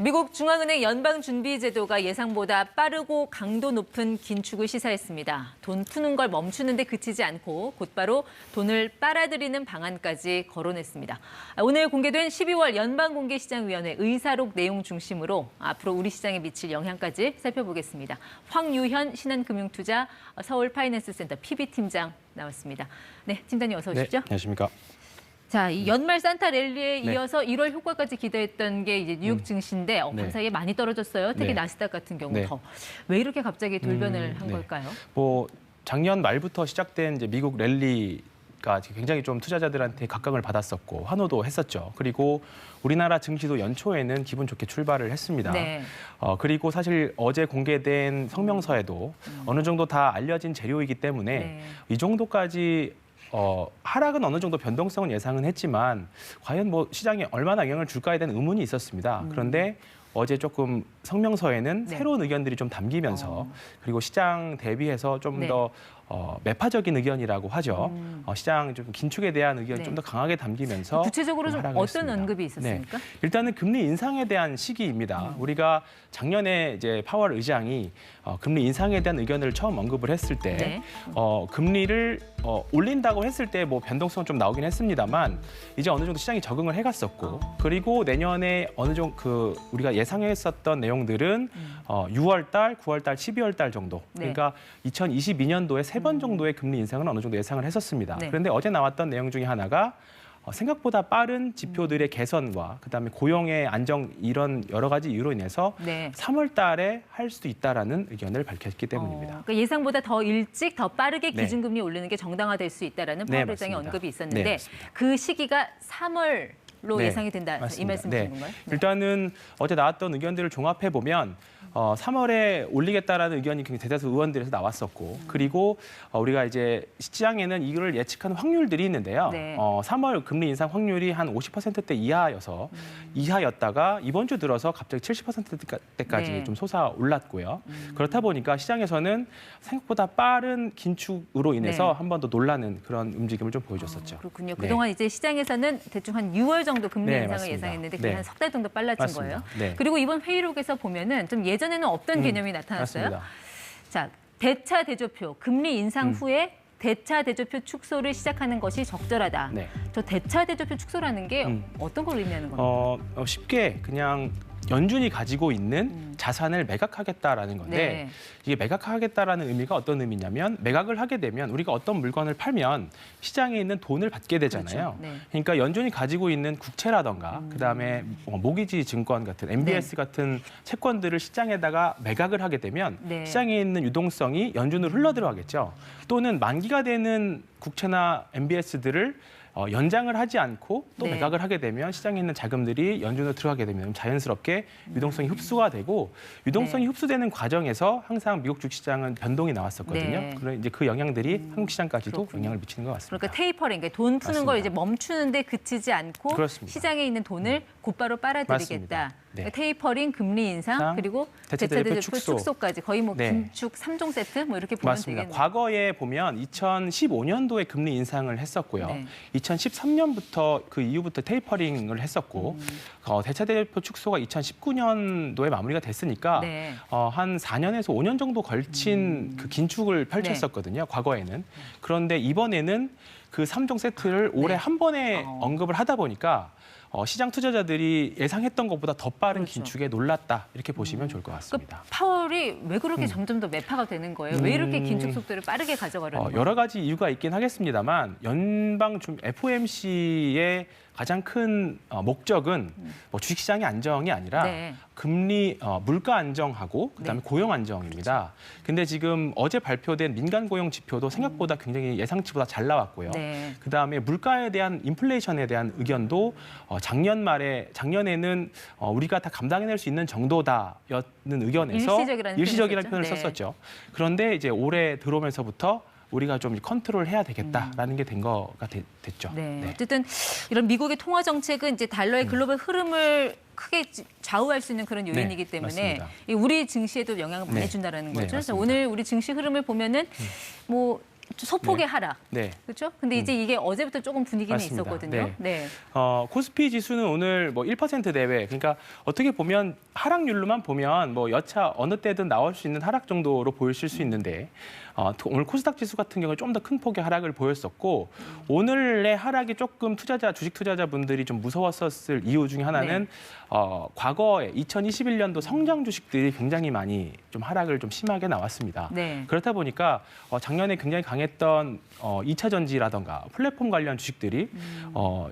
미국 중앙은행 연방준비제도가 예상보다 빠르고 강도 높은 긴축을 시사했습니다. 돈 푸는 걸 멈추는데 그치지 않고 곧바로 돈을 빨아들이는 방안까지 거론했습니다. 오늘 공개된 12월 연방공개시장위원회 의사록 내용 중심으로 앞으로 우리 시장에 미칠 영향까지 살펴보겠습니다. 황유현 신한금융투자 서울파이낸스센터 PB팀장 나왔습니다. 네, 팀장님 어서 오십시오. 네, 안녕하십니까. 자, 이 연말 산타 랠리에 이어서 1월 효과까지 기대했던 게 이제 뉴욕 증시인데 밤사이에 많이 떨어졌어요. 특히 나스닥 같은 경우 더. 왜 이렇게 갑자기 돌변을 한 걸까요? 작년 말부터 시작된 이제 미국 랠리가 굉장히 좀 투자자들한테 각광을 받았었고 환호도 했었죠. 그리고 우리나라 증시도 연초에는 기분 좋게 출발을 했습니다. 그리고 사실 어제 공개된 성명서에도 어느 정도 다 알려진 재료이기 때문에 이 정도까지 하락은 어느 정도 변동성은 예상은 했지만 과연 시장에 얼마나 영향을 줄까에 대한 의문이 있었습니다. 그런데 어제 조금 성명서에는 새로운 의견들이 좀 담기면서 그리고 시장 대비해서 좀 더 매파적인 의견이라고 하죠. 시장 좀 긴축에 대한 의견이 좀 더 강하게 담기면서 구체적으로 좀 어떤 언급이 있었습니까? 일단은 금리 인상에 대한 시기입니다. 우리가 작년에 이제 파월 의장이 금리 인상에 대한 의견을 처음 언급을 했을 때 금리를 올린다고 했을 때 변동성 좀 나오긴 했습니다만 이제 어느 정도 시장이 적응을 해갔었고 그리고 내년에 어느 정도 우리가 예상했었던 내용들은 6월 달, 9월 달, 12월 달 정도 그러니까 2022년도에 3번 정도의 금리 인상은 어느 정도 예상을 했었습니다. 그런데 어제 나왔던 내용 중에 하나가 생각보다 빠른 지표들의 개선과 그다음에 고용의 안정 이런 여러 가지 이유로 인해서 3월 달에 할 수도 있다라는 의견을 밝혔기 때문입니다. 그러니까 예상보다 더 일찍, 더 빠르게 기준금리 올리는 게 정당화될 수 있다라는 파월 의장의 언급이 있었는데 그 시기가 3월로 예상이 된다. 이 말씀이신 건가요? 일단은 어제 나왔던 의견들을 종합해 보면 3월에 올리겠다라는 의견이 굉장히 대다수 의원들에서 나왔었고 그리고 우리가 이제 시장에는 이걸 예측하는 확률들이 있는데요. 3월 금리 인상 확률이 한 50%대 이하였다가 이번 주 들어서 갑자기 70%대까지 좀 솟아올랐고요. 그렇다 보니까 시장에서는 생각보다 빠른 긴축으로 인해서 한 번 더 놀라는 그런 움직임을 좀 보여줬었죠. 그렇군요. 그동안 이제 시장에서는 대충 한 6월 정도 금리 인상을 예상했는데 그게 한 석 달 정도 빨라진 거예요. 그리고 이번 회의록에서 보면은 좀 예전에는 없던 개념이 나타났어요. 자, 대차 대조표, 금리 인상 후에 대차 대조표 축소를 시작하는 것이 적절하다. 저 대차 대조표 축소라는 게 어떤 걸 의미하는 겁니까? 쉽게 그냥 연준이 가지고 있는 자산을 매각하겠다라는 건데 이게 매각하겠다라는 의미가 어떤 의미냐면 매각을 하게 되면 우리가 어떤 물건을 팔면 시장에 있는 돈을 받게 되잖아요. 그러니까 연준이 가지고 있는 국채라던가 그다음에 모기지 증권 같은 MBS 같은 채권들을 시장에다가 매각을 하게 되면 시장에 있는 유동성이 연준으로 흘러들어가겠죠. 또는 만기가 되는 국채나 MBS들을 연장을 하지 않고 또 매각을 하게 되면 시장에 있는 자금들이 연준으로 들어가게 되면 자연스럽게 유동성이 흡수가 되고 유동성이 흡수되는 과정에서 항상 미국 주식시장은 변동이 나왔었거든요. 그런 이제 그 영향들이 한국 시장까지도 영향을 미치는 것 같습니다. 그러니까 테이퍼링, 그러니까 돈 푸는 걸 이제 멈추는데 그치지 않고 시장에 있는 돈을 곧바로 빨아들이겠다. 그러니까 테이퍼링, 금리 인상, 그리고 대차대조표 축소까지 거의 긴축 3종 세트 이렇게 보면 되겠네요. 과거에 보면 2015년도에 금리 인상을 했었고요. 2013년부터 그 이후부터 테이퍼링을 했었고 대차대조표 축소가 2019년도에 마무리가 됐으니까 한 4년에서 5년 정도 걸친 그 긴축을 펼쳤었거든요. 과거에는. 그런데 이번에는 그 3종 세트를 올해 한 번에 언급을 하다 보니까 시장 투자자들이 예상했던 것보다 더 빠른 긴축에 놀랐다 이렇게 보시면 좋을 것 같습니다. 파월이 왜 그렇게 점점 더 매파가 되는 거예요? 왜 이렇게 긴축 속도를 빠르게 가져가려는 거예요? 여러 가지 이유가 있긴 하겠습니다만 FOMC의 가장 큰 목적은 주식시장의 안정이 아니라 금리 물가 안정하고 그다음에 고용 안정입니다. 근데 지금 어제 발표된 민간 고용 지표도 생각보다 굉장히 예상치보다 잘 나왔고요. 그다음에 물가에 대한 인플레이션에 대한 의견도 작년에는 우리가 다 감당해낼 수 있는 정도다였는 의견에서 일시적이라는 표현을 썼었죠. 그런데 이제 올해 들어오면서부터 우리가 좀 컨트롤해야 되겠다라는 게 된 거가 됐죠. 어쨌든 이런 미국의 통화 정책은 이제 달러의 글로벌 흐름을 크게 좌우할 수 있는 그런 요인이기 때문에 우리 증시에도 영향을 많이 준다라는 거죠. 그래서 오늘 우리 증시 흐름을 보면은 소폭의 네. 하락. 네. 그렇죠? 근데 이제 이게 어제부터 조금 분위기는 맞습니다. 있었거든요. 네. 코스피 지수는 오늘 뭐 1% 내외, 그러니까 어떻게 보면 하락률로만 보면 뭐 여차 어느 때든 나올 수 있는 하락 정도로 보이실 수 있는데 오늘 코스닥 지수 같은 경우는 좀 더 큰 폭의 하락을 보였었고 오늘의 하락이 조금 주식 투자자분들이 좀 무서웠었을 이유 중에 하나는 과거에 2021년도 성장 주식들이 굉장히 많이 좀 하락을 좀 심하게 나왔습니다. 네. 그렇다 보니까 작년에 굉장히 강했던 2차 전지라던가 플랫폼 관련 주식들이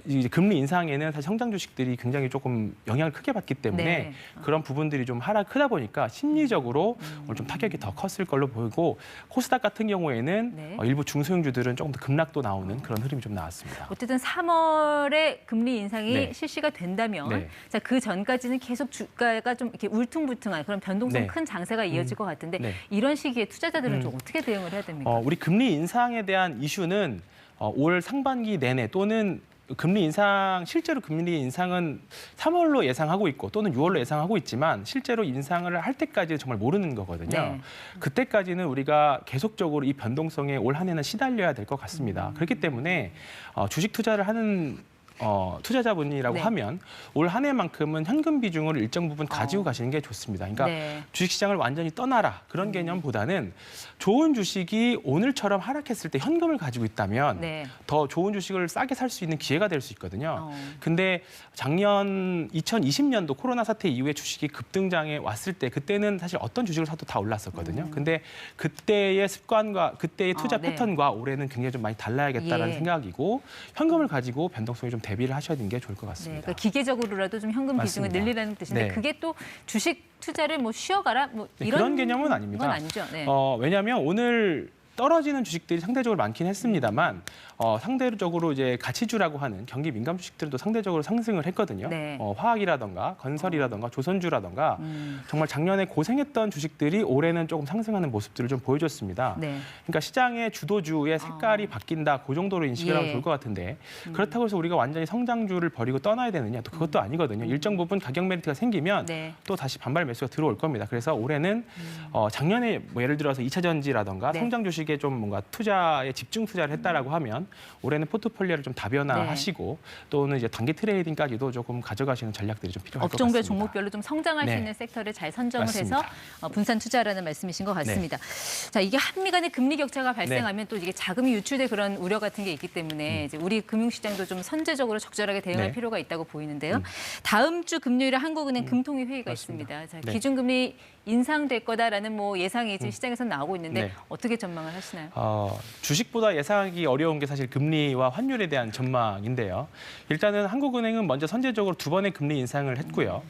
이제 금리 인상에는 사실 성장 주식들이 굉장히 조금 영향을 크게 받기 때문에 네. 그런 부분들이 좀 하락 크다 보니까 심리적으로 오늘 좀 타격이 더 컸을 걸로 보이고 코스닥 같은 경우에는 네. 일부 중소형주들은 조금 더 급락도 나오는 그런 흐름이 좀 나왔습니다. 어쨌든 3월에 금리 인상이 네. 실시가 된다면 네. 자, 그 전까지는 계속 주가가 좀 이렇게 울퉁불퉁한 그런 변동성 네. 큰 장세가 이어질 것 같은데 네. 이런 시기에 투자자들은 좀 어떻게 대응을 해야 됩니까? 우리 금리 인상에 대한 이슈는 올 상반기 내내 또는 실제로 금리 인상은 3월로 예상하고 있고 또는 6월로 예상하고 있지만 실제로 인상을 할 때까지는 정말 모르는 거거든요. 네. 그때까지는 우리가 계속적으로 이 변동성에 올 한 해는 시달려야 될 것 같습니다. 그렇기 때문에 주식 투자를 하는 투자자분이라고 네. 하면 올 한 해만큼은 현금 비중을 일정 부분 가지고 가시는 게 좋습니다. 그러니까 네. 주식시장을 완전히 떠나라 그런 개념보다는 좋은 주식이 오늘처럼 하락했을 때 현금을 가지고 있다면 네. 더 좋은 주식을 싸게 살 수 있는 기회가 될 수 있거든요. 근데 작년 2020년도 코로나 사태 이후에 주식이 급등장에 왔을 때 그때는 사실 어떤 주식을 사도 다 올랐었거든요. 근데 그때의 습관과 그때의 투자 네. 패턴과 올해는 굉장히 좀 많이 달라야겠다라는 예. 생각이고 현금을 가지고 변동성에 좀 대비를 하셔야 되는 게 좋을 것 네, 같습니다. 그러니까 기계적으로라도 좀 현금 비중을 맞습니다. 늘리라는 뜻인데 네. 그게 또 주식 투자를 뭐 쉬어가라 뭐 네, 이런 그런 개념은 아닙니다. 건 아니죠. 네. 왜냐하면 오늘 떨어지는 주식들이 상대적으로 많긴 했습니다만 상대적으로 이제 가치주라고 하는 경기 민감 주식들도 상대적으로 상승을 했거든요. 네. 화학이라던가 건설이라던가 조선주라던가 정말 작년에 고생했던 주식들이 올해는 조금 상승하는 모습들을 좀 보여줬습니다. 네. 그러니까 시장의 주도주의 색깔이 바뀐다, 그 정도로 인식을 하면 예. 좋을 것 같은데 그렇다고 해서 우리가 완전히 성장주를 버리고 떠나야 되느냐? 또 그것도 아니거든요. 일정 부분 가격 메리트가 생기면 네. 또 다시 반발 매수가 들어올 겁니다. 그래서 올해는 작년에 뭐 예를 들어서 2차 전지라던가 네. 성장 주식에 좀 뭔가 투자에 집중 투자를 했다라고 하면 올해는 포트폴리오를 좀 다변화하시고 또는 이제 단기 트레이딩까지도 조금 가져가시는 전략들이 좀 필요할 것 업종별 같습니다. 종목별로 좀 성장할 수 네. 있는 섹터를 잘 선점을 맞습니다. 해서 분산 투자라는 말씀이신 것 같습니다. 자, 이게 한미 간의 금리 격차가 발생하면 또 이게 자금이 유출될 그런 우려 같은 게 있기 때문에 이제 우리 금융시장도 좀 선제적으로 적절하게 대응할 네. 필요가 있다고 보이는데요. 다음 주 금요일에 한국은행 금통위 회의가 맞습니다. 있습니다. 자, 네. 기준금리 인상될 거다라는 뭐 예상이 지금 시장에서 나오고 있는데 네. 어떻게 전망을 하시나요? 주식보다 예상하기 어려운 게 사실 금리와 환율에 대한 전망인데요. 일단은 한국은행은 먼저 선제적으로 2번의 금리 인상을 했고요.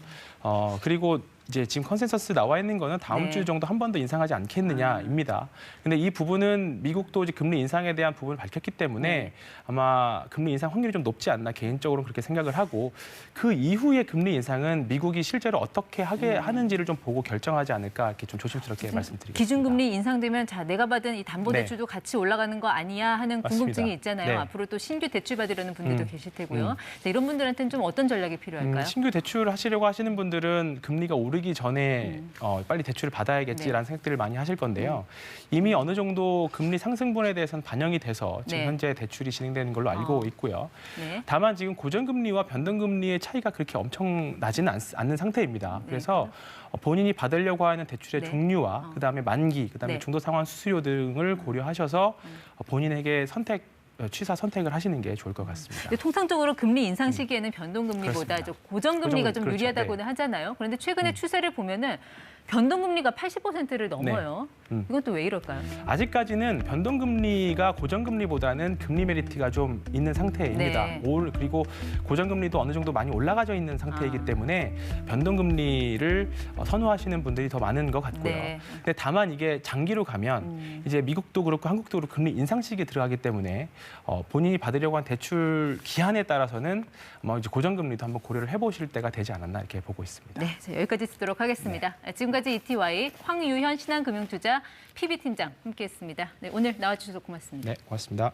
그리고 이제 지금 컨센서스 나와 있는 거는 다음 네. 주 정도 한 번 더 인상하지 않겠느냐입니다. 근데 이 부분은 미국도 이제 금리 인상에 대한 부분을 밝혔기 때문에 아마 금리 인상 확률이 좀 높지 않나 개인적으로 그렇게 생각을 하고 그 이후에 금리 인상은 미국이 실제로 어떻게 하는지를 좀 보고 결정하지 않을까 이렇게 좀 조심스럽게 말씀드리겠습니다. 기준금리 인상되면 자 내가 받은 이 담보대출도 같이 올라가는 거 아니야 하는 궁금증이 맞습니다. 있잖아요. 네. 앞으로 또 신규 대출 받으려는 분들도 계실 테고요. 자, 이런 분들한테는 좀 어떤 전략이 필요할까요? 신규 대출 하시려고 하시는 분들은 금리가 오르기 전에 빨리 대출을 받아야겠지라는 생각들을 많이 하실 건데요. 이미 어느 정도 금리 상승분에 대해서는 반영이 돼서 지금 네. 현재 대출이 진행되는 걸로 알고 있고요. 네. 다만 지금 고정금리와 변동금리의 차이가 그렇게 엄청 나지는 않는 상태입니다. 그래서 본인이 받으려고 하는 대출의 네. 종류와 그다음에 만기, 그다음에 네. 중도 상환 수수료 등을 고려하셔서 본인에게 취사 선택을 하시는 게 좋을 것 같습니다. 근데 통상적으로 금리 인상 시기에는 변동금리보다 그렇습니다. 좀 고정금리가 좀 그렇죠. 유리하다고는 하잖아요. 그런데 최근의 추세를 보면은 변동금리가 80%를 넘어요. 이건 또 왜 이럴까요? 아직까지는 변동금리가 고정금리보다는 금리 메리트가 좀 있는 상태입니다. 네. 그리고 고정금리도 어느 정도 많이 올라가져 있는 상태이기 때문에 변동금리를 선호하시는 분들이 더 많은 것 같고요. 네. 근데 다만 이게 장기로 가면 이제 미국도 그렇고 한국도 그렇고 금리 인상 시기에 들어가기 때문에 본인이 받으려고 한 대출 기한에 따라서는 뭐 이제 고정금리도 한번 고려를 해보실 때가 되지 않았나 이렇게 보고 있습니다. 네, 자, 여기까지 듣도록 하겠습니다. 지금까지 ETY 황유현 신한금융투자 PB팀장 함께했습니다. 네, 오늘 나와주셔서 고맙습니다. 네, 고맙습니다.